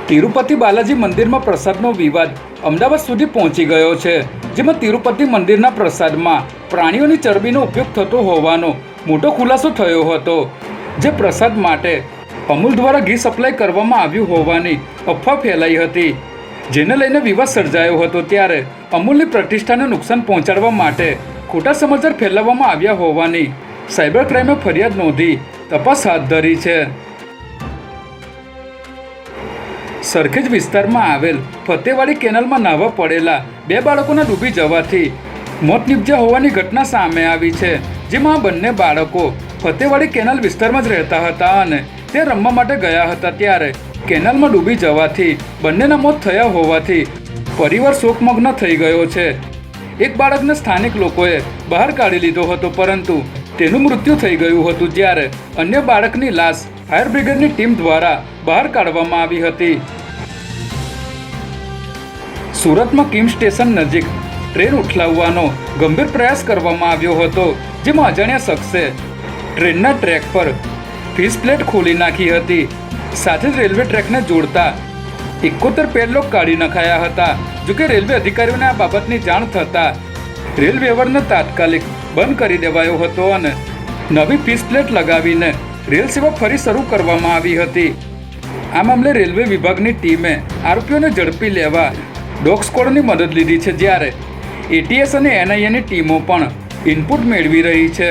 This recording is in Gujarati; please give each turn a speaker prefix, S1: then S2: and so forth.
S1: તિરુપતિ બાલાજી મંદિરમાં પ્રસાદનો વિવાદ અમદાવાદ સુધી પહોંચી ગયો છે, જેમાં તિરુપતિ મંદિરના પ્રસાદમાં પ્રાણીઓની ચરબીનો ઉપયોગ થતો હોવાનો મોટો ખુલાસો થયો હતો. જે પ્રસાદ માટે અમૂલ દ્વારા ઘી સપ્લાય કરવામાં આવ્યું હોવાની અફવા ફેલાઈ હતી, જેને લઈને વિવાદ સર્જાયો હતો. ત્યારે અમૂલની પ્રતિષ્ઠાને નુકસાન પહોંચાડવા માટે ખોટા સમાચાર ફેલાવવામાં આવ્યા હોવાની સાયબર ક્રાઇમે ફરિયાદ નોંધી તપાસ હાથ ધરી છે. સરખેજ વિસ્તારમાં આવેલ ફતેવાડી કેનાલમાં નાહવા પડેલા 2 બાળકોના ડૂબી જવાથી મોત નીપજ્યા હોવાની ઘટના સામે આવી છે, જેમાં બંને બાળકો ફતેવાડી કેનાલ વિસ્તારમાં જ રહેતા હતા અને તે રમવા માટે ગયા હતા. ત્યારે કેનાલમાં ડૂબી જવાથી બંનેના મોત થયા હોવાથી પરિવાર શોકમગ્ન થઈ ગયો છે. એક બાળકને સ્થાનિક લોકોએ બહાર કાઢી લીધો હતો, પરંતુ તેનું મૃત્યુ થઈ ગયું હતું, જ્યારે અન્ય બાળકની લાશ ફાયર બ્રિગેડની ટીમ દ્વારા બહાર કાઢવામાં આવી હતી. સુરતમાં કિમ સ્ટેશન નજીક ટ્રેન ઉઠલાવવાનો ગંભીર પ્રયાસ કરવામાં આવ્યો હતો, જેમાં અજાણ્યા શખ્સે ટ્રેનના ટ્રેક પર ફિશ પ્લેટ ખોલી નાખી હતી. સાથે જ રેલવે ટ્રેકને જોડતા 71 પેડલોક કાઢી નખાયા હતા. જોકે રેલવે અધિકારીઓને આ બાબતની જાણ થતાં રેલ વ્યવહારને તાત્કાલિક બંધ કરી દેવાયો હતો અને નવી ફિશ પ્લેટ લગાવીને રેલ સેવા ફરી શરૂ કરવામાં આવી હતી. આ મામલે રેલવે વિભાગની ટીમે આરોપીઓને ઝડપી લેવા ડોગ સ્ક્વોડની મદદ લીધી છે, જ્યારે એટીએસ અને એનઆઈએની ટીમો પણ ઇનપુટ મેળવી રહી છે.